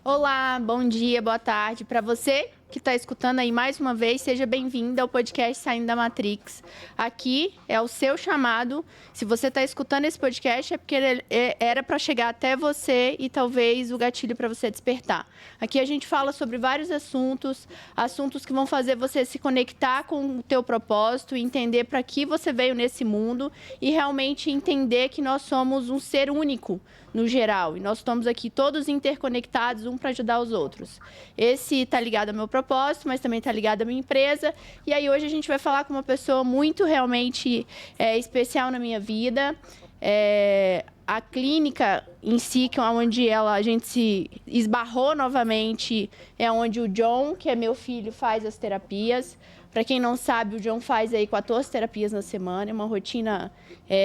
Olá, bom dia, boa tarde para você que está escutando aí mais uma vez. Seja bem-vindo ao podcast Saindo da Matrix. Aqui é o seu chamado. Se você está escutando esse podcast é porque ele era para chegar até você e talvez o gatilho para você despertar. Aqui a gente fala sobre vários assuntos que vão fazer você se conectar com o teu propósito, entender para que você veio nesse mundo e realmente entender que nós somos um ser único no geral. E nós estamos aqui todos interconectados, um para ajudar os outros. Esse está ligado ao meu propósito, mas também está ligado à minha empresa. E aí hoje a gente vai falar com uma pessoa muito realmente especial na minha vida. A clínica em si, que é onde a gente se esbarrou novamente, é onde o John, que é meu filho, faz as terapias. Para quem não sabe, o John faz aí 14 terapias na semana, é uma rotina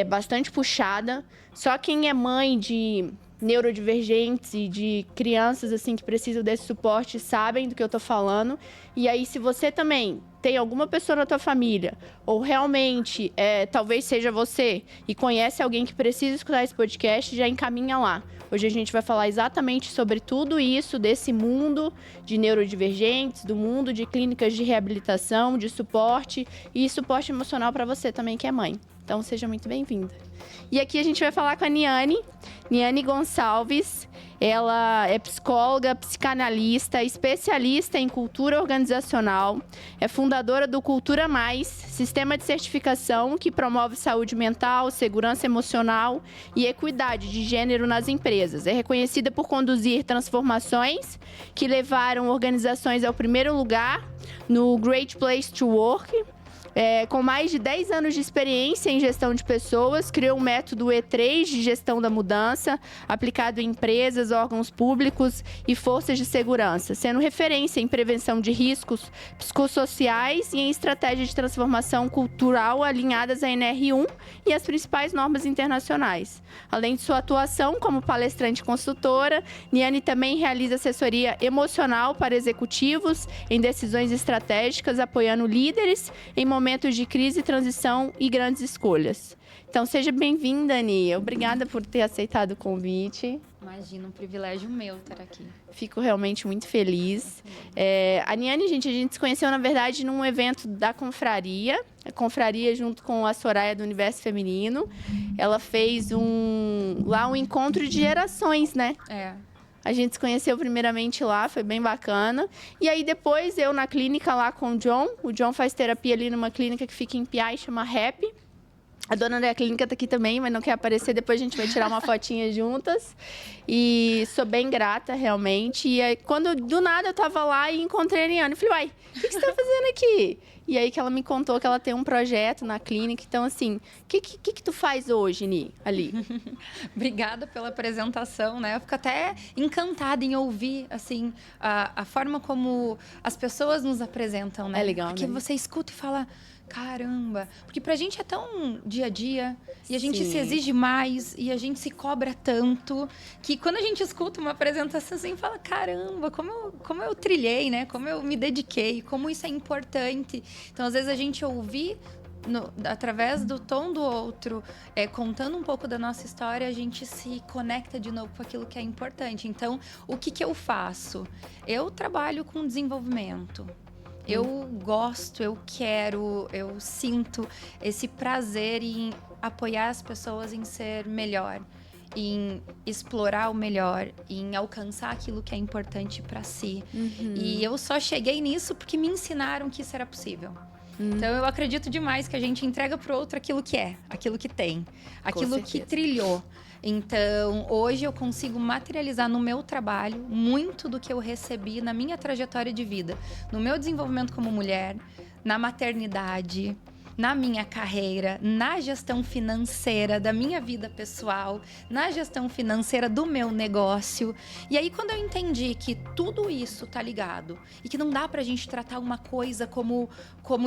bastante puxada. Só quem é mãe de neurodivergentes e de crianças assim que precisam desse suporte sabem do que eu estou falando. E aí, se você também tem alguma pessoa na tua família, ou realmente talvez seja você, e conhece alguém que precisa escutar esse podcast, já encaminha lá. Hoje a gente vai falar exatamente sobre tudo isso, desse mundo de neurodivergentes, do mundo de clínicas de reabilitação, de suporte e suporte emocional para você também que é mãe. Então, seja muito bem-vinda. E aqui a gente vai falar com a Niane Gonçalves. Ela é psicóloga, psicanalista, especialista em cultura organizacional, é fundadora do Cultura Mais, sistema de certificação que promove saúde mental, segurança emocional e equidade de gênero nas empresas. É reconhecida por conduzir transformações que levaram organizações ao primeiro lugar no Great Place to Work. Com mais de 10 anos de experiência em gestão de pessoas, criou o método E3 de gestão da mudança, aplicado em empresas, órgãos públicos e forças de segurança, sendo referência em prevenção de riscos psicossociais e em estratégia de transformação cultural alinhadas à NR1 e às principais normas internacionais. Além de sua atuação como palestrante e consultora, Niane também realiza assessoria emocional para executivos em decisões estratégicas, apoiando líderes em momentos de crise, transição e grandes escolhas. Então, seja bem-vinda, Ania. Obrigada por ter aceitado o convite. Imagina, um privilégio meu estar aqui. Fico realmente muito feliz. A Niane, a gente se conheceu, na verdade, num evento da Confraria. A Confraria, junto com a Soraya do Universo Feminino. Ela fez um encontro de gerações, né? A gente se conheceu primeiramente lá, foi bem bacana. E aí depois eu na clínica lá com o John. O John faz terapia ali numa clínica que fica em Piai, chama Rap. A dona da clínica tá aqui também, mas não quer aparecer. Depois a gente vai tirar uma fotinha juntas. E sou bem grata, realmente. E aí, quando do nada eu tava lá e encontrei a Niane. Falei, uai, o que você tá fazendo aqui? E aí que ela me contou que ela tem um projeto na clínica. Então, assim, o que tu faz hoje, Ni, ali? Obrigada pela apresentação, né? Eu fico até encantada em ouvir, assim, a forma como as pessoas nos apresentam, né? É legal, porque né? você escuta e fala, caramba, porque pra gente é tão dia a dia, e a gente Sim. se exige mais, e a gente se cobra tanto, que quando a gente escuta uma apresentação assim, fala, caramba, como eu trilhei, né? Como eu me dediquei, como isso é importante. Então, às vezes, a gente ouvir através do tom do outro, contando um pouco da nossa história, a gente se conecta de novo com aquilo que é importante. Então, o que eu faço? Eu trabalho com desenvolvimento. Eu gosto, eu quero, eu sinto esse prazer em apoiar as pessoas em ser melhor, em explorar o melhor, em alcançar aquilo que é importante para si. E eu só cheguei nisso porque me ensinaram que isso era possível. Então, eu acredito demais que a gente entrega pro outro aquilo que é, aquilo que tem, aquilo que trilhou. Então, hoje eu consigo materializar no meu trabalho muito do que eu recebi na minha trajetória de vida, no meu desenvolvimento como mulher, na maternidade, na minha carreira, na gestão financeira da minha vida pessoal, na gestão financeira do meu negócio. E aí, quando eu entendi que tudo isso tá ligado e que não dá pra gente tratar uma coisa como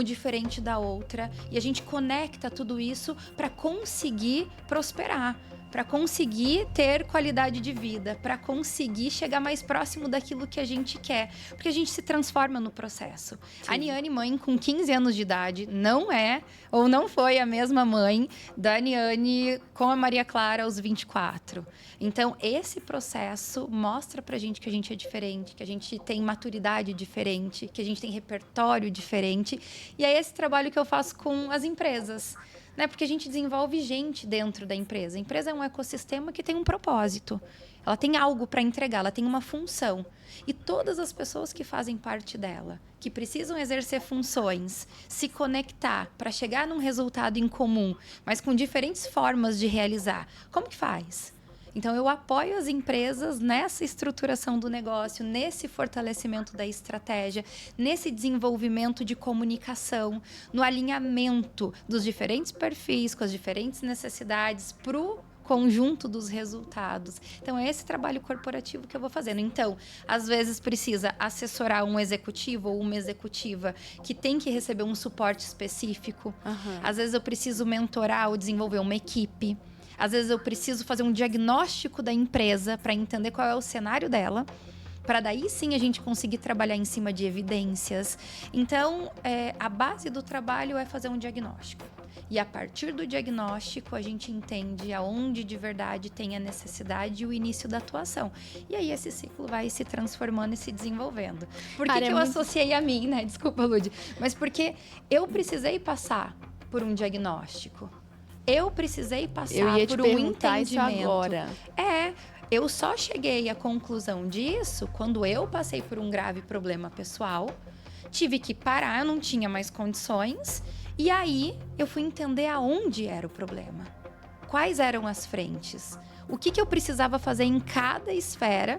diferente da outra, e a gente conecta tudo isso pra conseguir prosperar. para conseguir ter qualidade de vida, para conseguir chegar mais próximo daquilo que a gente quer, porque a gente se transforma no processo. Sim. A Niane, mãe, com 15 anos de idade, não é ou não foi a mesma mãe da Niane com a Maria Clara aos 24. Então, esse processo mostra pra gente que a gente é diferente, que a gente tem maturidade diferente, que a gente tem repertório diferente. E é esse trabalho que eu faço com as empresas, né? Porque a gente desenvolve gente dentro da empresa. A empresa é um ecossistema que tem um propósito. Ela tem algo para entregar, ela tem uma função. E todas as pessoas que fazem parte dela, que precisam exercer funções, se conectar para chegar num resultado em comum, mas com diferentes formas de realizar, como que faz? Então, eu apoio as empresas nessa estruturação do negócio, nesse fortalecimento da estratégia, nesse desenvolvimento de comunicação, no alinhamento dos diferentes perfis, com as diferentes necessidades para o conjunto dos resultados. Então, é esse trabalho corporativo que eu vou fazendo. Então, às vezes precisa assessorar um executivo ou uma executiva que tem que receber um suporte específico. Às vezes eu preciso mentorar ou desenvolver uma equipe. Às vezes eu preciso fazer um diagnóstico da empresa para entender qual é o cenário dela, para daí sim a gente conseguir trabalhar em cima de evidências. Então, a base do trabalho é fazer um diagnóstico. E a partir do diagnóstico, a gente entende aonde de verdade tem a necessidade e o início da atuação. E aí esse ciclo vai se transformando e se desenvolvendo. Por que eu associei a mim, né? Desculpa, Lud. Mas porque eu precisei passar por um diagnóstico. Eu precisei passar por um entendimento. Isso agora. Eu só cheguei à conclusão disso quando eu passei por um grave problema pessoal. Tive que parar, eu não tinha mais condições. E aí, eu fui entender aonde era o problema. Quais eram as frentes. O que eu precisava fazer em cada esfera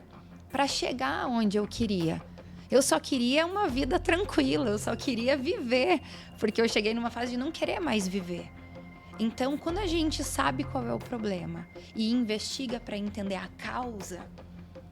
para chegar aonde eu queria. Eu só queria uma vida tranquila, eu só queria viver. Porque eu cheguei numa fase de não querer mais viver. Então, quando a gente sabe qual é o problema e investiga para entender a causa,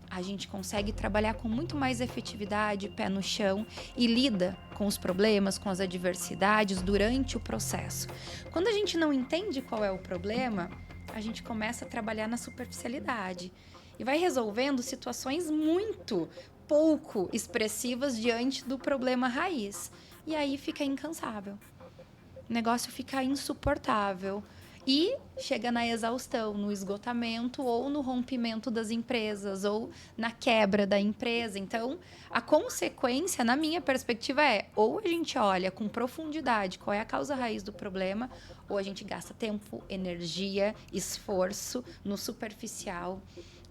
a gente consegue trabalhar com muito mais efetividade, pé no chão e lida com os problemas, com as adversidades durante o processo. Quando a gente não entende qual é o problema, a gente começa a trabalhar na superficialidade e vai resolvendo situações muito pouco expressivas diante do problema raiz. E aí fica incansável. O negócio fica insuportável e chega na exaustão, no esgotamento ou no rompimento das empresas ou na quebra da empresa. Então, a consequência, na minha perspectiva, é ou a gente olha com profundidade qual é a causa raiz do problema, ou a gente gasta tempo, energia, esforço no superficial.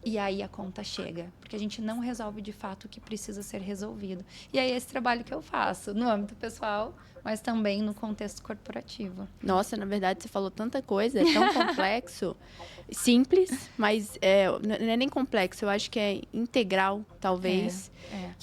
E aí a conta chega, porque a gente não resolve de fato o que precisa ser resolvido. E aí é esse trabalho que eu faço no âmbito pessoal, mas também no contexto corporativo. Nossa, na verdade você falou tanta coisa, é tão complexo, simples, mas não é nem complexo, eu acho que é integral, talvez.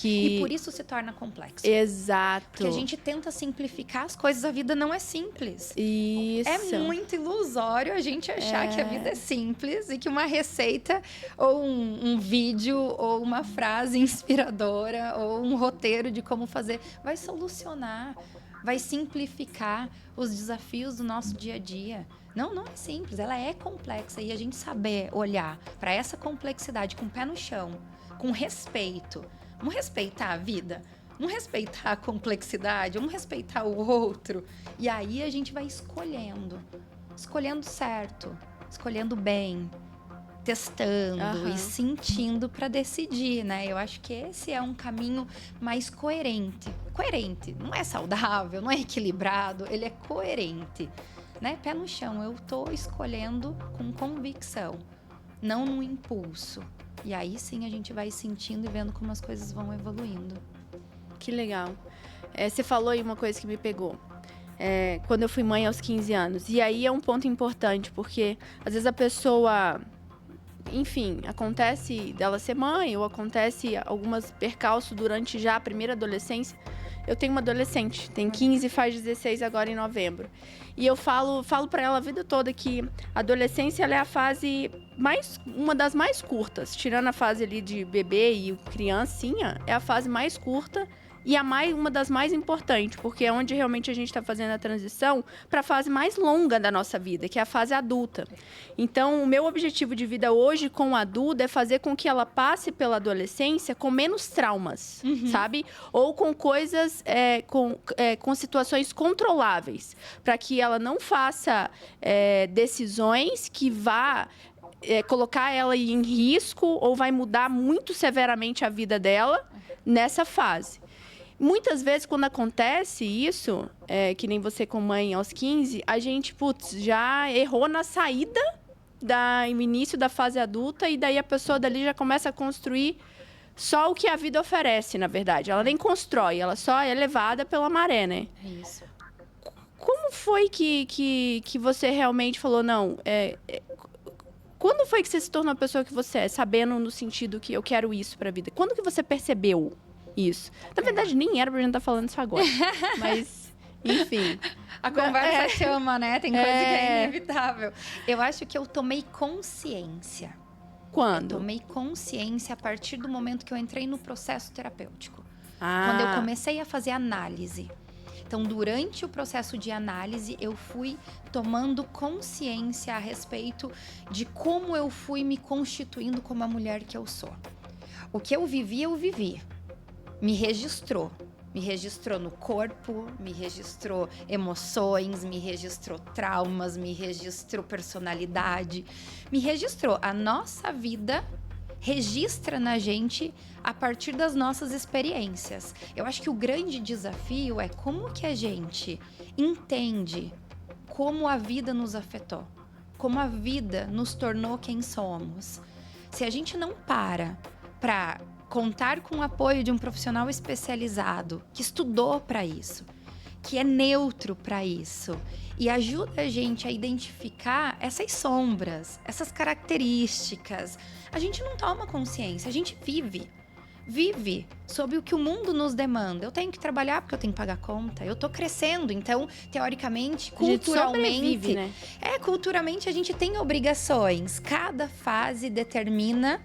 E por isso se torna complexo. Exato. Porque a gente tenta simplificar as coisas, a vida não é simples. Isso. É muito ilusório a gente achar que a vida é simples e que uma receita ou um vídeo ou uma frase inspiradora ou um roteiro de como fazer vai solucionar, vai simplificar os desafios do nosso dia a dia. Não é simples, ela é complexa e a gente saber olhar para essa complexidade com o pé no chão, com respeito. Vamos respeitar a vida, vamos respeitar a complexidade, vamos respeitar o outro. E aí a gente vai escolhendo certo, escolhendo bem, testando e sentindo para decidir, né? Eu acho que esse é um caminho mais coerente. Coerente, não é saudável, não é equilibrado, ele é coerente, né? Pé no chão, eu tô escolhendo com convicção, não no impulso. E aí sim a gente vai sentindo e vendo como as coisas vão evoluindo. Que legal. Você falou aí uma coisa que me pegou. Quando eu fui mãe aos 15 anos. E aí é um ponto importante, porque às vezes a pessoa... Enfim, acontece dela ser mãe, ou acontece algumas percalços durante já a primeira adolescência. Eu tenho uma adolescente, tem 15 e faz 16 agora em novembro. E eu falo para ela a vida toda que a adolescência ela é a fase uma das mais curtas. Tirando a fase ali de bebê e criancinha, é a fase mais curta E uma das mais importantes, porque é onde realmente a gente está fazendo a transição para a fase mais longa da nossa vida, que é a fase adulta. Então, o meu objetivo de vida hoje com a Duda é fazer com que ela passe pela adolescência com menos traumas, sabe? Ou com coisas, com situações controláveis, para que ela não faça decisões que vá colocar ela em risco ou vai mudar muito severamente a vida dela nessa fase. Muitas vezes, quando acontece isso, que nem você com mãe aos 15, a gente, já errou na saída no início da fase adulta e daí a pessoa dali já começa a construir só o que a vida oferece, na verdade. Ela nem constrói, ela só é levada pela maré, né? Isso. Como foi que você realmente falou, não... Quando foi que você se tornou a pessoa que você é, sabendo no sentido que eu quero isso pra vida? Quando que você percebeu isso? Na verdade, nem era pra gente estar falando isso agora. Mas, enfim. A conversa chama, né? Tem coisa que é inevitável. Eu acho que eu tomei consciência. Quando? Eu tomei consciência a partir do momento que eu entrei no processo terapêutico. Ah. Quando eu comecei a fazer análise. Então, durante o processo de análise, eu fui tomando consciência a respeito de como eu fui me constituindo como a mulher que eu sou. O que eu vivi. Me registrou. Me registrou no corpo, me registrou emoções, me registrou traumas, me registrou personalidade, me registrou. A nossa vida registra na gente a partir das nossas experiências. Eu acho que o grande desafio é como que a gente entende como a vida nos afetou, como a vida nos tornou quem somos. Se a gente não para contar com o apoio de um profissional especializado que estudou para isso, que é neutro para isso e ajuda a gente a identificar essas sombras, essas características, a gente não toma consciência, a gente vive sob o que o mundo nos demanda. Eu tenho que trabalhar porque eu tenho que pagar conta. Eu tô crescendo, então, teoricamente, culturalmente, né? Culturalmente a gente tem obrigações. Cada fase determina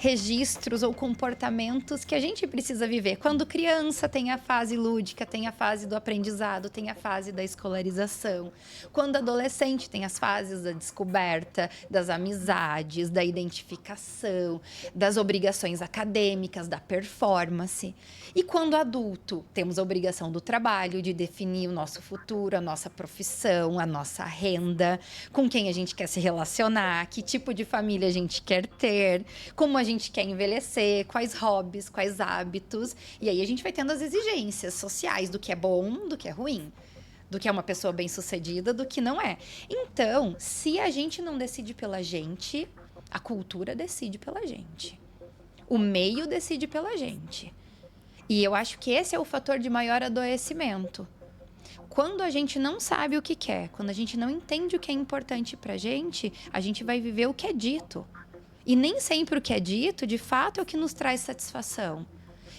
registros ou comportamentos que a gente precisa viver. Quando criança, tem a fase lúdica, tem a fase do aprendizado, tem a fase da escolarização. Quando adolescente, tem as fases da descoberta, das amizades, da identificação, das obrigações acadêmicas, da performance. E quando adulto, temos a obrigação do trabalho, de definir o nosso futuro, a nossa profissão, a nossa renda, com quem a gente quer se relacionar, que tipo de família a gente quer ter, como a gente quer envelhecer, quais hobbies, quais hábitos. E aí a gente vai tendo as exigências sociais do que é bom, do que é ruim, do que é uma pessoa bem-sucedida, do que não é. Então, se a gente não decide pela gente, a cultura decide pela gente. O meio decide pela gente. E eu acho que esse é o fator de maior adoecimento. Quando a gente não sabe o que quer, quando a gente não entende o que é importante pra gente, a gente vai viver o que é dito. E nem sempre o que é dito, de fato, é o que nos traz satisfação.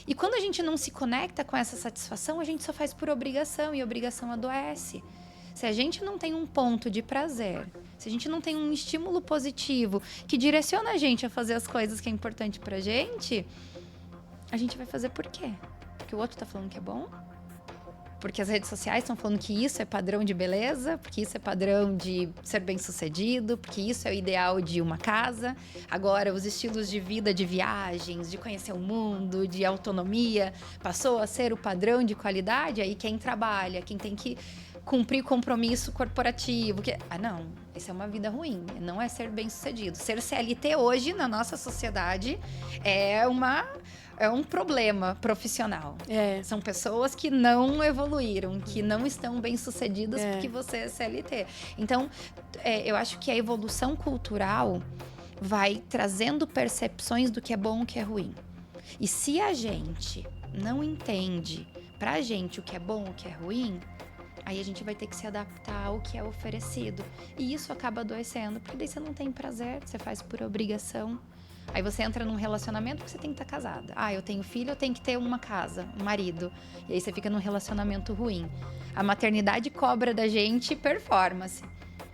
E quando a gente não se conecta com essa satisfação, a gente só faz por obrigação, e obrigação adoece. Se a gente não tem um ponto de prazer, se a gente não tem um estímulo positivo que direciona a gente a fazer as coisas que é importante pra gente, a gente vai fazer por quê? Porque o outro tá falando que é bom? Porque as redes sociais estão falando que isso é padrão de beleza, porque isso é padrão de ser bem-sucedido, porque isso é o ideal de uma casa. Agora, os estilos de vida, de viagens, de conhecer o mundo, de autonomia, passou a ser o padrão de qualidade. Aí quem trabalha, quem tem que cumprir compromisso corporativo. Não, isso é uma vida ruim, não é ser bem-sucedido. Ser CLT hoje, na nossa sociedade, é um problema profissional. São pessoas que não evoluíram, que não estão bem-sucedidas porque você é CLT. Então, eu acho que a evolução cultural vai trazendo percepções do que é bom e o que é ruim. E se a gente não entende pra gente o que é bom e o que é ruim, aí a gente vai ter que se adaptar ao que é oferecido. E isso acaba adoecendo, porque daí você não tem prazer, você faz por obrigação. Aí você entra num relacionamento porque você tem que estar casada. Eu tenho filho, eu tenho que ter uma casa, um marido. E aí você fica num relacionamento ruim. A maternidade cobra da gente performance.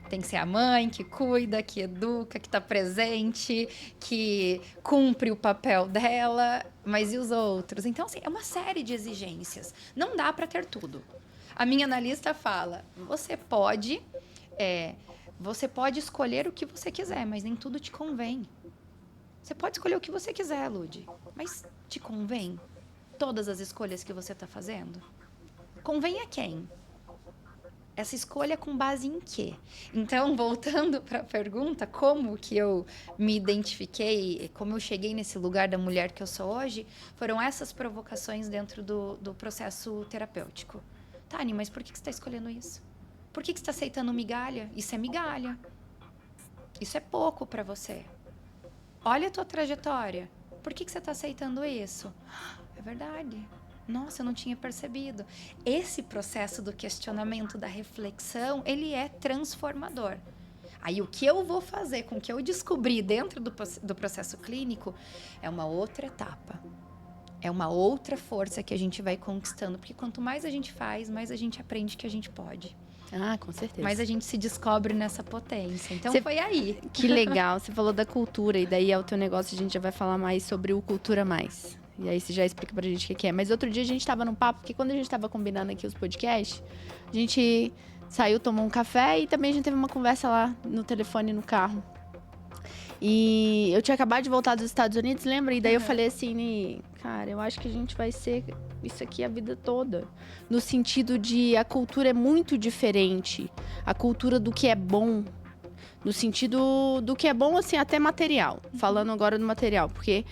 Tem que ser a mãe que cuida, que educa, que tá presente, que cumpre o papel dela, mas e os outros? Então, assim, é uma série de exigências. Não dá para ter tudo. A minha analista fala, você pode escolher o que você quiser, mas nem tudo te convém. Você pode escolher o que você quiser, Lud, mas te convém todas as escolhas que você está fazendo? Convém a quem? Essa escolha com base em quê? Então, voltando para a pergunta, como que eu me identifiquei, como eu cheguei nesse lugar da mulher que eu sou hoje, foram essas provocações dentro do processo terapêutico. Tani, mas por que você está escolhendo isso? Por que você está aceitando migalha? Isso é migalha. Isso é pouco para você. Olha a tua trajetória. Por que você está aceitando isso? É verdade. Nossa, eu não tinha percebido. Esse processo do questionamento, da reflexão, ele é transformador. Aí, o que eu vou fazer com o que eu descobri dentro do processo clínico é uma outra etapa. É uma outra força que a gente vai conquistando. Porque quanto mais a gente faz, mais a gente aprende que a gente pode. Ah, com certeza. Mais a gente se descobre nessa potência. Então, foi aí. Que legal. Você falou da cultura, e daí é o teu negócio, a gente já vai falar mais sobre o Cultura Mais. E aí você já explica pra gente o que é. Mas outro dia a gente tava num papo, porque quando a gente tava combinando aqui os podcasts, a gente saiu, tomou um café e também a gente teve uma conversa lá no telefone, no carro. E eu tinha acabado de voltar dos Estados Unidos, lembra? E daí eu falei assim, cara, eu acho que a gente vai ser isso aqui a vida toda. No sentido de a cultura é muito diferente. A cultura do que é bom. No sentido do que é bom, assim, até material. Falando agora do material, porque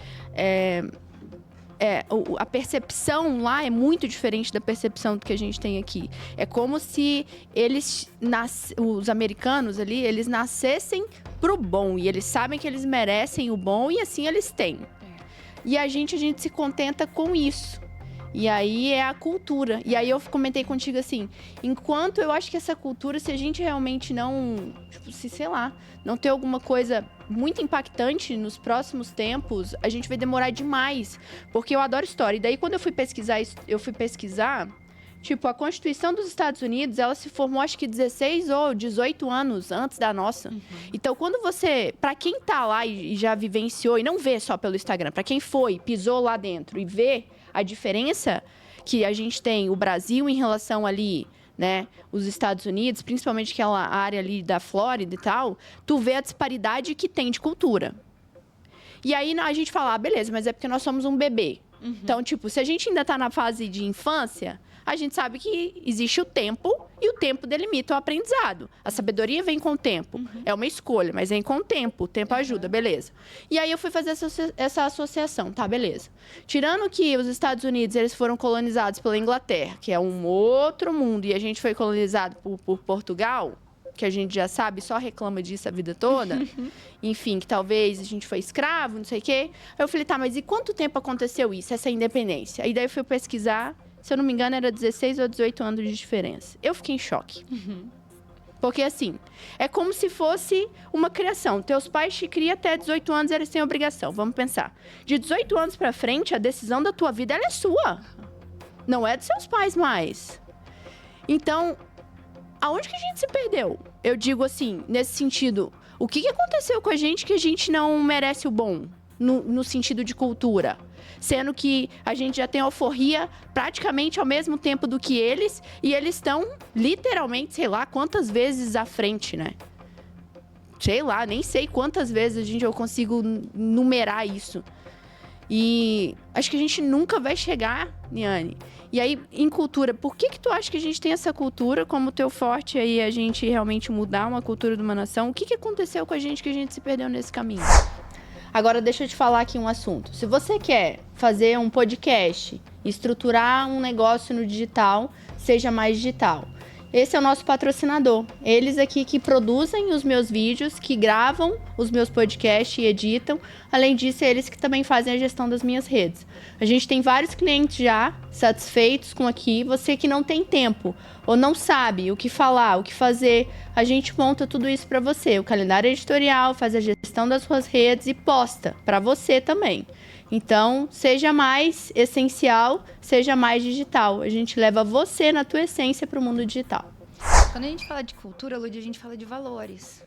a percepção lá é muito diferente da percepção do que a gente tem aqui. É como se os americanos ali, eles nascessem pro bom. E eles sabem que eles merecem o bom e assim eles têm. E a gente se contenta com isso. E aí é a cultura. E aí eu comentei contigo assim, enquanto eu acho que essa cultura, se a gente realmente não, sei lá, não ter alguma coisa muito impactante nos próximos tempos, a gente vai demorar demais. Porque eu adoro história. E daí quando eu fui pesquisar, tipo, a Constituição dos Estados Unidos, ela se formou acho que 16 ou 18 anos antes da nossa. Então, quando pra quem tá lá e já vivenciou, e não vê só pelo Instagram, pra quem foi, pisou lá dentro e vê a diferença que a gente tem, o Brasil em relação ali, né, os Estados Unidos, principalmente aquela área ali da Flórida e tal, tu vê a disparidade que tem de cultura. E aí a gente fala, beleza, mas é porque nós somos um bebê. Então, tipo, se a gente ainda tá na fase de infância, a gente sabe que existe o tempo e o tempo delimita o aprendizado. A sabedoria vem com o tempo. É uma escolha, mas vem com o tempo ajuda, beleza. E aí eu fui fazer essa associação, tá, beleza. Tirando que os Estados Unidos, eles foram colonizados pela Inglaterra, que é um outro mundo, e a gente foi colonizado por Portugal, que a gente já sabe, só reclama disso a vida toda. Enfim, que talvez a gente foi escravo, não sei o quê. Aí eu falei, tá, mas e quanto tempo aconteceu isso, essa independência? Aí daí eu fui pesquisar. Se eu não me engano, era 16 ou 18 anos de diferença. Eu fiquei em choque. Porque, assim, é como se fosse uma criação. Teus pais te criam até 18 anos, eles têm obrigação. Vamos pensar. De 18 anos pra frente, a decisão da tua vida, ela é sua. Não é dos seus pais mais. Então, aonde que a gente se perdeu? Eu digo assim, nesse sentido, o que aconteceu com a gente não merece o bom? No sentido de cultura. Sendo que a gente já tem alforria praticamente ao mesmo tempo do que eles, e eles estão literalmente, sei lá, quantas vezes à frente, né? Sei lá, nem sei quantas vezes eu consigo numerar isso. E acho que a gente nunca vai chegar, Niane. E aí, em cultura, por que tu acha que a gente tem essa cultura como teu forte aí, a gente realmente mudar uma cultura de uma nação? O que aconteceu com a gente que a gente se perdeu nesse caminho? Agora, deixa eu te falar aqui um assunto. Se você quer fazer um podcast, estruturar um negócio no digital, seja mais digital. Esse é o nosso patrocinador. Eles aqui que produzem os meus vídeos, que gravam os meus podcasts e editam. Além disso, é eles que também fazem a gestão das minhas redes. A gente tem vários clientes já satisfeitos com aqui. Você que não tem tempo ou não sabe o que falar, o que fazer, a gente monta tudo isso para você. O calendário editorial, faz a gestão das suas redes e posta para você também. Então, seja mais essencial, seja mais digital. A gente leva você na tua essência para o mundo digital. Quando a gente fala de cultura, Lud, a gente fala de valores,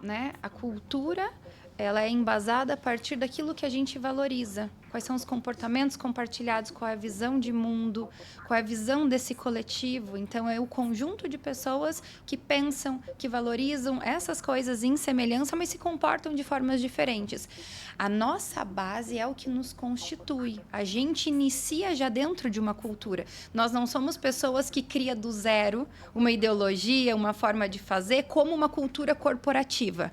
né? A cultura, ela é embasada a partir daquilo que a gente valoriza. Quais são os comportamentos compartilhados, qual é a visão de mundo, qual é a visão desse coletivo. Então, é o conjunto de pessoas que pensam, que valorizam essas coisas em semelhança, mas se comportam de formas diferentes. A nossa base é o que nos constitui. A gente inicia já dentro de uma cultura. Nós não somos pessoas que criam do zero uma ideologia, uma forma de fazer, como uma cultura corporativa,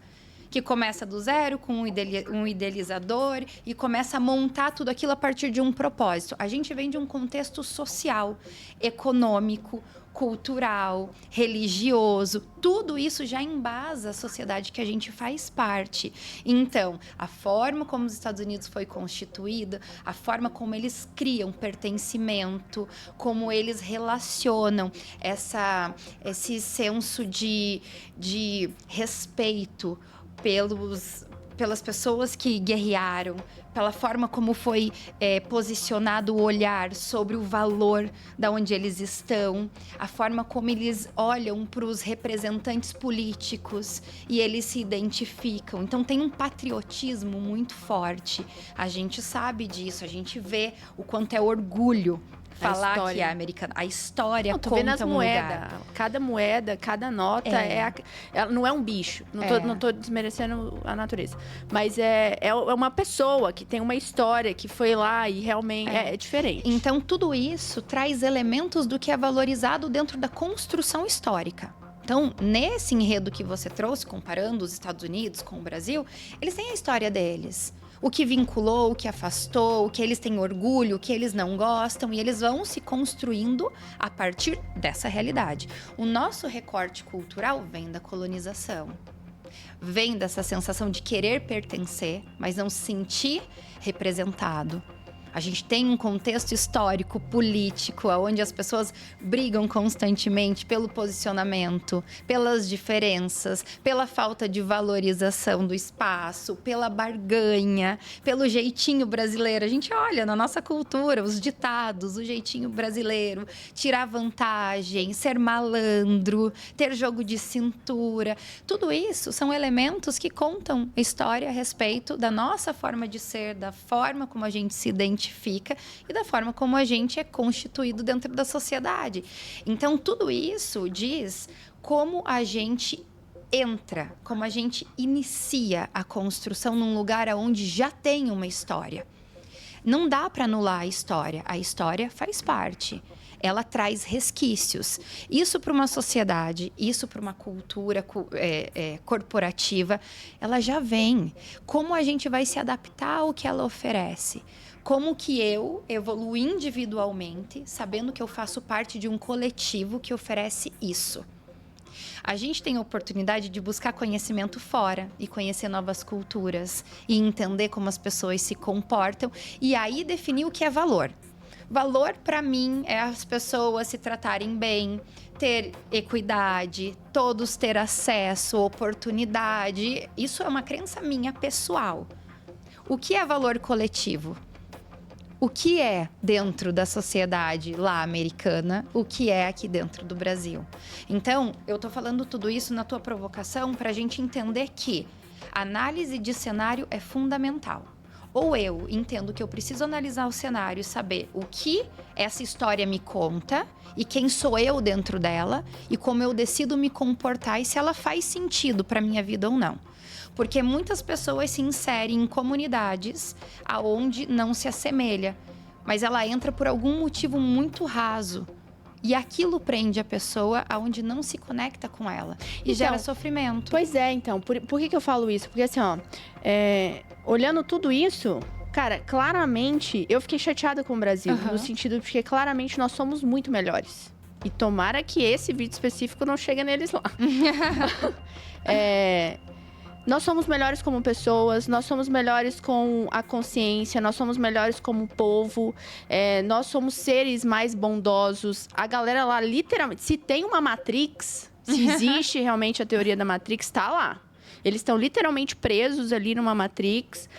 que começa do zero com um idealizador e começa a montar tudo aquilo a partir de um propósito. A gente vem de um contexto social, econômico, cultural, religioso. Tudo isso já embasa a sociedade que a gente faz parte. Então, a forma como os Estados Unidos foi constituída, a forma como eles criam pertencimento, como eles relacionam esse senso de respeito pelas pessoas que guerrearam, pela forma como foi posicionado o olhar sobre o valor da onde eles estão, a forma como eles olham para os representantes políticos e eles se identificam. Então, tem um patriotismo muito forte. A gente sabe disso, a gente vê o quanto é orgulho falar que é americana. A história conta vendo as um moedas. lugar. Cada moeda, cada nota ela não é um bicho. Não tô desmerecendo a natureza. Mas é uma pessoa que tem uma história, que foi lá e realmente é diferente. Então, tudo isso traz elementos do que é valorizado dentro da construção histórica. Então, nesse enredo que você trouxe, comparando os Estados Unidos com o Brasil, eles têm a história deles. O que vinculou, o que afastou, o que eles têm orgulho, o que eles não gostam, e eles vão se construindo a partir dessa realidade. O nosso recorte cultural vem da colonização. Vem dessa sensação de querer pertencer, mas não se sentir representado. A gente tem um contexto histórico, político, onde as pessoas brigam constantemente pelo posicionamento, pelas diferenças, pela falta de valorização do espaço, pela barganha, pelo jeitinho brasileiro. A gente olha na nossa cultura, os ditados, o jeitinho brasileiro, tirar vantagem, ser malandro, ter jogo de cintura. Tudo isso são elementos que contam história a respeito da nossa forma de ser, da forma como a gente se identifica e da forma como a gente é constituído dentro da sociedade. Então, tudo isso diz como a gente entra, como a gente inicia a construção num lugar onde já tem uma história. Não dá para anular a história faz parte. Ela traz resquícios. Isso para uma sociedade, isso para uma cultura corporativa, ela já vem. Como a gente vai se adaptar ao que ela oferece? Como que eu evoluo individualmente, sabendo que eu faço parte de um coletivo que oferece isso? A gente tem a oportunidade de buscar conhecimento fora e conhecer novas culturas e entender como as pessoas se comportam e aí definir o que é valor. Valor, para mim, é as pessoas se tratarem bem, ter equidade, todos ter acesso, oportunidade. Isso é uma crença minha pessoal. O que é valor coletivo? O que é dentro da sociedade lá americana, o que é aqui dentro do Brasil. Então, eu tô falando tudo isso na tua provocação para a gente entender que a análise de cenário é fundamental. Ou eu entendo que eu preciso analisar o cenário e saber o que essa história me conta e quem sou eu dentro dela e como eu decido me comportar e se ela faz sentido para minha vida ou não. Porque muitas pessoas se inserem em comunidades aonde não se assemelha, mas ela entra por algum motivo muito raso. E aquilo prende a pessoa aonde não se conecta com ela e gera sofrimento. Pois é, então. Por que eu falo isso? Porque assim, olhando tudo isso, cara, claramente eu fiquei chateada com o Brasil. No sentido de que claramente nós somos muito melhores. E tomara que esse vídeo específico não chegue neles lá. Nós somos melhores como pessoas, nós somos melhores com a consciência, nós somos melhores como povo, nós somos seres mais bondosos. A galera lá, literalmente, se tem uma Matrix, se existe realmente a teoria da Matrix, tá lá. Eles estão literalmente presos ali numa Matrix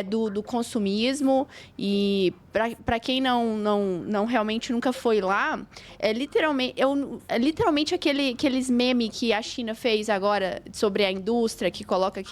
do consumismo e Para quem não realmente nunca foi lá, é literalmente aqueles memes que a China fez agora sobre a indústria, que coloca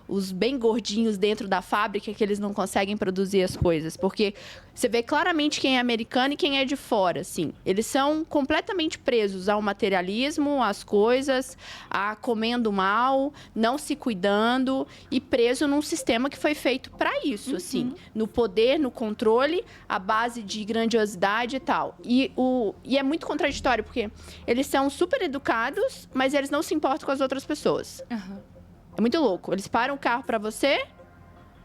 os bem gordinhos dentro da fábrica, que eles não conseguem produzir as coisas. Porque você vê claramente quem é americano e quem é de fora, assim. Eles são completamente presos ao materialismo, às coisas, a comendo mal, não se cuidando e preso num sistema que foi feito para isso, assim. No poder, no controle, a base de grandiosidade e tal. E é muito contraditório, porque eles são super educados, mas eles não se importam com as outras pessoas. É muito louco. Eles param o carro para você,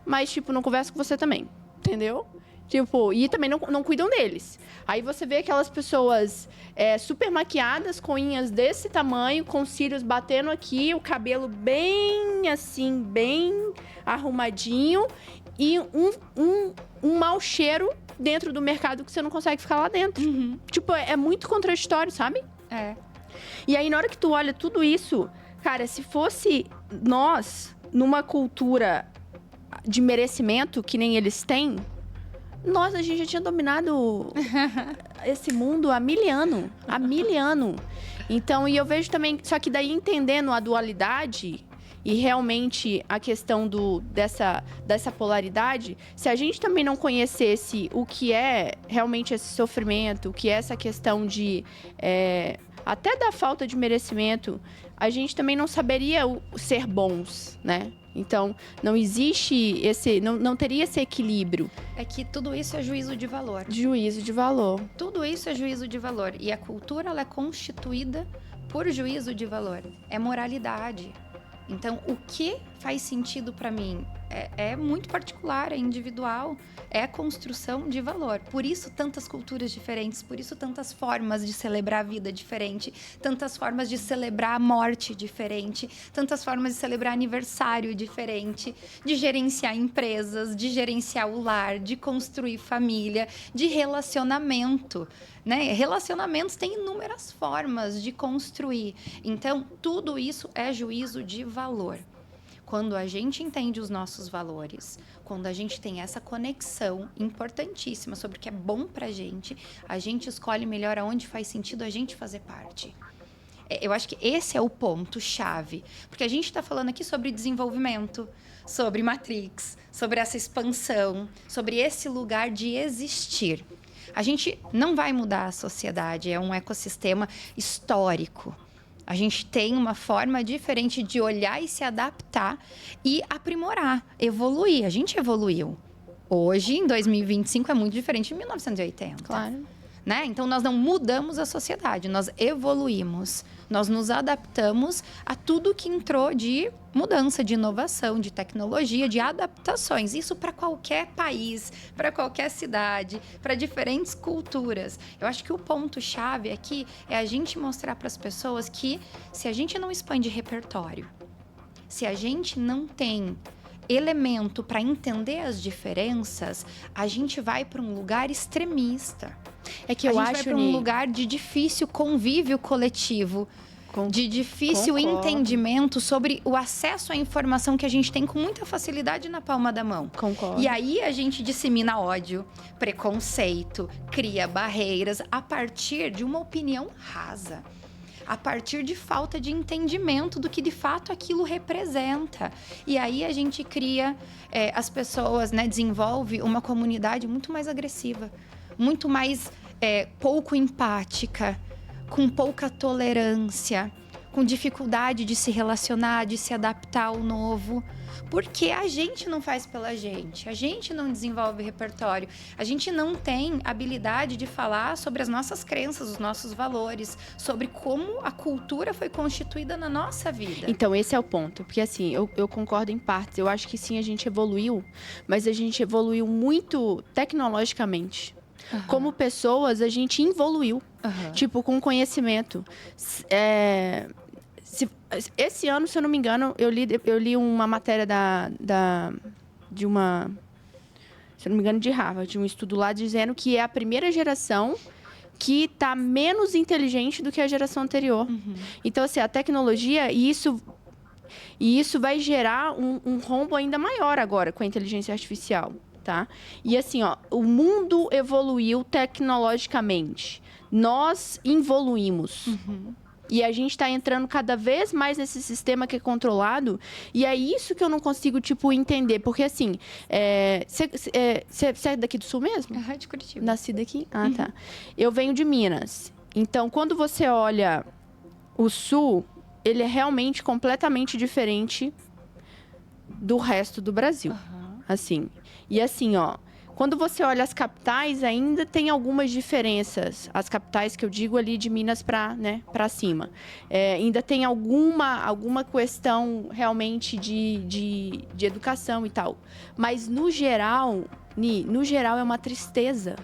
mas, tipo, não conversam com você também. Entendeu? Tipo, e também não cuidam deles. Aí você vê aquelas pessoas super maquiadas, com unhas desse tamanho, com cílios batendo aqui, o cabelo bem assim, bem arrumadinho, e um mau cheiro dentro do mercado que você não consegue ficar lá dentro. Tipo, é muito contraditório, sabe? E aí, na hora que tu olha tudo isso, cara, se fosse nós, numa cultura de merecimento, que nem eles têm, a gente já tinha dominado esse mundo há 1000 anos. Há 1000 anos. Então, e eu vejo também... Só que daí, entendendo a dualidade e realmente a questão dessa polaridade, se a gente também não conhecesse o que é realmente esse sofrimento, o que é essa questão de... até da falta de merecimento, a gente também não saberia ser bons, né? Então, não existe não teria esse equilíbrio. É que tudo isso é juízo de valor. Juízo de valor. Tudo isso é juízo de valor. E a cultura, ela é constituída por juízo de valor. É moralidade. Então, o que faz sentido para mim é muito particular, é individual, é a construção de valor. Por isso, tantas culturas diferentes, por isso, tantas formas de celebrar a vida diferente, tantas formas de celebrar a morte diferente, tantas formas de celebrar aniversário diferente, de gerenciar empresas, de gerenciar o lar, de construir família, de relacionamento, né? Relacionamentos têm inúmeras formas de construir. Então, tudo isso é juízo de valor. Quando a gente entende os nossos valores, quando a gente tem essa conexão importantíssima sobre o que é bom pra gente, a gente escolhe melhor aonde faz sentido a gente fazer parte. Eu acho que esse é o ponto-chave. Porque a gente está falando aqui sobre desenvolvimento, sobre Matrix, sobre essa expansão, sobre esse lugar de existir. A gente não vai mudar a sociedade, é um ecossistema histórico. A gente tem uma forma diferente de olhar e se adaptar e aprimorar, evoluir. A gente evoluiu. Hoje, em 2025, é muito diferente de 1980. Claro. Né? Então, nós não mudamos a sociedade, nós evoluímos. Nós nos adaptamos a tudo que entrou de mudança, de inovação, de tecnologia, de adaptações. Isso para qualquer país, para qualquer cidade, para diferentes culturas. Eu acho que o ponto-chave aqui é a gente mostrar para as pessoas que se a gente não expande repertório, se a gente não tem elemento para entender as diferenças, a gente vai para um lugar extremista. É que eu acho, a gente vai para um lugar de difícil convívio coletivo, de difícil entendimento sobre o acesso à informação que a gente tem com muita facilidade na palma da mão. Concordo. E aí a gente dissemina ódio, preconceito, cria barreiras a partir de uma opinião rasa. A partir de falta de entendimento do que de fato aquilo representa. E aí a gente cria, as pessoas, né, desenvolve uma comunidade muito mais agressiva, muito mais pouco empática, com pouca tolerância, com dificuldade de se relacionar, de se adaptar ao novo. Porque a gente não faz pela gente, a gente não desenvolve repertório, a gente não tem habilidade de falar sobre as nossas crenças, os nossos valores, sobre como a cultura foi constituída na nossa vida. Então, esse é o ponto, porque assim, eu concordo em partes, eu acho que sim, a gente evoluiu, mas a gente evoluiu muito tecnologicamente. Como pessoas, a gente evoluiu, tipo, com conhecimento. Esse ano, se eu não me engano, eu li uma matéria de uma, se eu não me engano, de Harvard, de um estudo lá dizendo que é a primeira geração que está menos inteligente do que a geração anterior. Então, assim, a tecnologia, e isso vai gerar um rombo ainda maior agora com a inteligência artificial. tá? E assim, ó, o mundo evoluiu tecnologicamente. Nós evoluímos. E a gente tá entrando cada vez mais nesse sistema que é controlado. E é isso que eu não consigo, tipo, entender. Porque, assim, você é daqui do Sul mesmo? É de Curitiba. Nascida aqui? Ah, tá. Eu venho de Minas. Então, quando você olha o Sul, ele é realmente completamente diferente do resto do Brasil. Assim. E assim, ó, quando você olha as capitais, ainda tem algumas diferenças. As capitais que eu digo ali de Minas para cima. Ainda tem alguma questão realmente de educação e tal. Mas, no geral, é uma tristeza.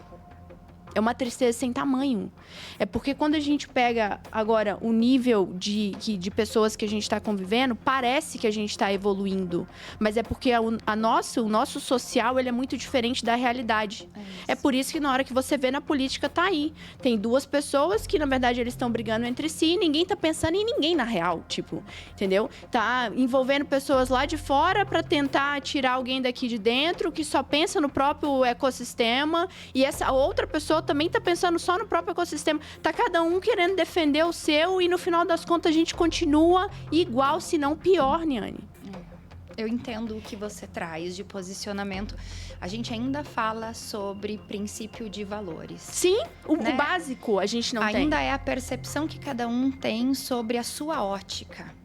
É uma tristeza sem tamanho. É porque quando a gente pega agora o nível de pessoas que a gente está convivendo, parece que a gente está evoluindo. Mas é porque o nosso social ele é muito diferente da realidade. É por isso que na hora que você vê na política, tá aí. Tem duas pessoas que, na verdade, eles estão brigando entre si e ninguém tá pensando em ninguém na real, tipo, entendeu? Tá envolvendo pessoas lá de fora para tentar tirar alguém daqui de dentro que só pensa no próprio ecossistema e essa outra pessoa também tá pensando só no próprio ecossistema. Tá cada um querendo defender o seu e no final das contas a gente continua igual, se não pior, Niane. Eu entendo o que você traz de posicionamento. A gente ainda fala sobre princípio de valores. Sim, o básico a gente não tem. Ainda é a percepção que cada um tem sobre a sua ótica.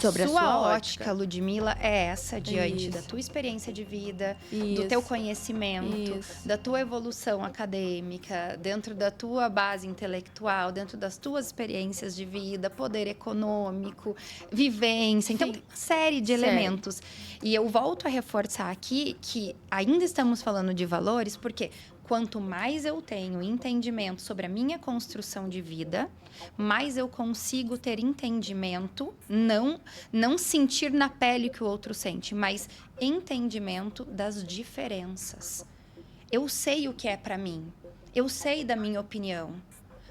Sobre a sua ótica, Ludmila, é essa diante da tua experiência de vida, do teu conhecimento, da tua evolução acadêmica, dentro da tua base intelectual, dentro das tuas experiências de vida, poder econômico, vivência. Então, tem uma série de elementos. E eu volto a reforçar aqui que ainda estamos falando de valores, porque quanto mais eu tenho entendimento sobre a minha construção de vida, mais eu consigo ter entendimento, não sentir na pele o que o outro sente, mas entendimento das diferenças. Eu sei o que é para mim, eu sei da minha opinião,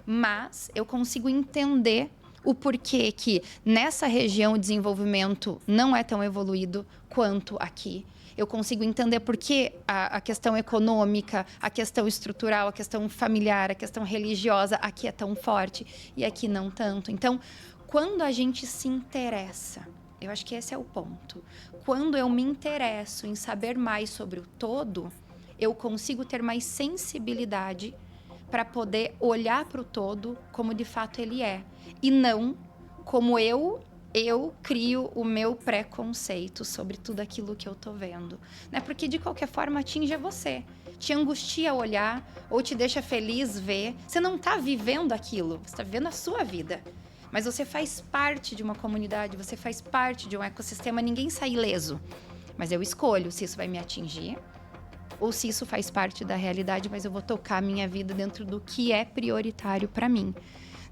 mas eu consigo entender o porquê que nessa região o desenvolvimento não é tão evoluído quanto aqui. Eu consigo entender por que a questão econômica, a questão estrutural, a questão familiar, a questão religiosa aqui é tão forte e aqui não tanto. Então, quando a gente se interessa, eu acho que esse é o ponto. Quando eu me interesso em saber mais sobre o todo, eu consigo ter mais sensibilidade para poder olhar para o todo como de fato ele é. E não como eu crio o meu preconceito sobre tudo aquilo que eu tô vendo. Né? Porque, de qualquer forma, atinge você. Te angustia olhar ou te deixa feliz ver. Você não tá vivendo aquilo, você tá vivendo a sua vida. Mas você faz parte de uma comunidade, você faz parte de um ecossistema, ninguém sai ileso. Mas eu escolho se isso vai me atingir ou se isso faz parte da realidade, mas eu vou tocar a minha vida dentro do que é prioritário para mim.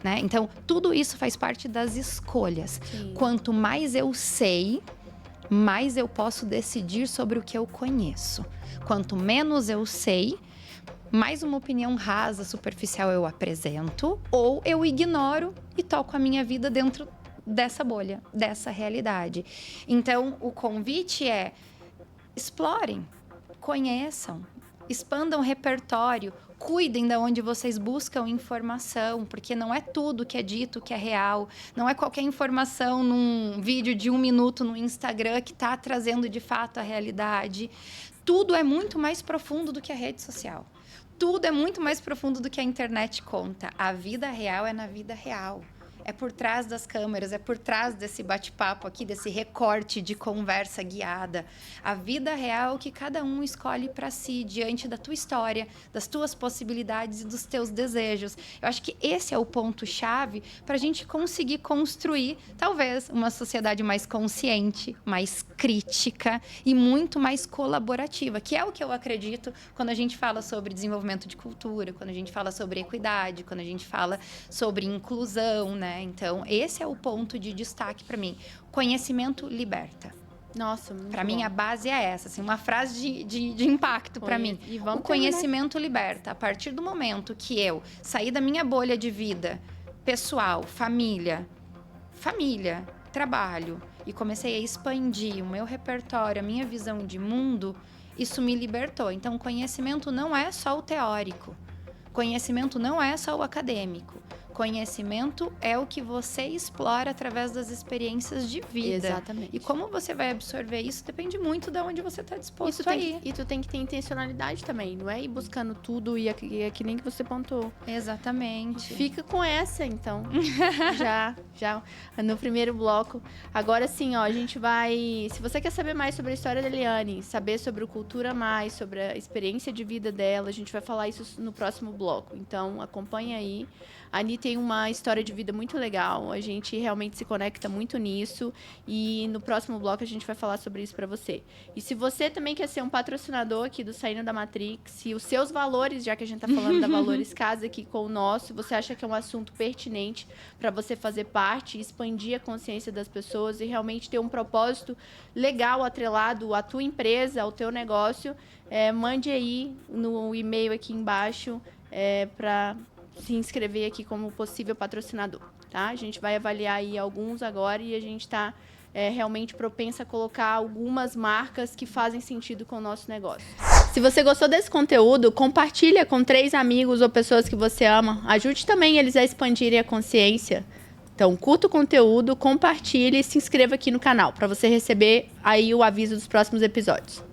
Né? Então, tudo isso faz parte das escolhas. Sim. Quanto mais eu sei, mais eu posso decidir sobre o que eu conheço. Quanto menos eu sei, mais uma opinião rasa, superficial eu apresento, ou eu ignoro e toco a minha vida dentro dessa bolha, dessa realidade. Então, o convite é: explorem, conheçam, expandam o repertório, cuidem de onde vocês buscam informação, porque não é tudo que é dito que é real, não é qualquer informação num vídeo de 1 minuto no Instagram que está trazendo de fato a realidade. Tudo é muito mais profundo do que a rede social. Tudo é muito mais profundo do que a internet conta. A vida real é na vida real. É por trás das câmeras, é por trás desse bate-papo aqui, desse recorte de conversa guiada. A vida real que cada um escolhe para si, diante da tua história, das tuas possibilidades e dos teus desejos. Eu acho que esse é o ponto-chave para a gente conseguir construir, talvez, uma sociedade mais consciente, mais crítica e muito mais colaborativa, que é o que eu acredito quando a gente fala sobre desenvolvimento de cultura, quando a gente fala sobre equidade, quando a gente fala sobre inclusão, né? Então, esse é o ponto de destaque para mim. Conhecimento liberta. Nossa, muito Para mim, a base é essa, assim, uma frase de impacto para mim. O conhecimento liberta. A partir do momento que eu saí da minha bolha de vida pessoal, família, trabalho, e comecei a expandir o meu repertório, a minha visão de mundo, isso me libertou. Então, conhecimento não é só o teórico. Conhecimento não é só o acadêmico. Conhecimento é o que você explora através das experiências de vida. Exatamente. E como você vai absorver isso depende muito de onde você está disposto a ir. E tu tem que ter intencionalidade também, não é ir buscando tudo e é que nem que você pontuou. Exatamente. Fica com essa, então. já no primeiro bloco. Agora sim, ó, a gente vai... Se você quer saber mais sobre a história da Eliane, saber sobre o Cultura Mais, sobre a experiência de vida dela, a gente vai falar isso no próximo bloco. Então, acompanha aí. A Ani tem uma história de vida muito legal, a gente realmente se conecta muito nisso e no próximo bloco a gente vai falar sobre isso para você. E se você também quer ser um patrocinador aqui do Saindo da Matrix, e os seus valores, já que a gente está falando da Valores Casa aqui com o nosso, você acha que é um assunto pertinente para você fazer parte, expandir a consciência das pessoas e realmente ter um propósito legal atrelado à tua empresa, ao teu negócio, mande aí no e-mail aqui embaixo para se inscrever aqui como possível patrocinador, tá? A gente vai avaliar aí alguns agora e a gente está realmente propensa a colocar algumas marcas que fazem sentido com o nosso negócio. Se você gostou desse conteúdo, compartilha com 3 amigos ou pessoas que você ama. Ajude também eles a expandirem a consciência. Então, curta o conteúdo, compartilhe e se inscreva aqui no canal para você receber aí o aviso dos próximos episódios.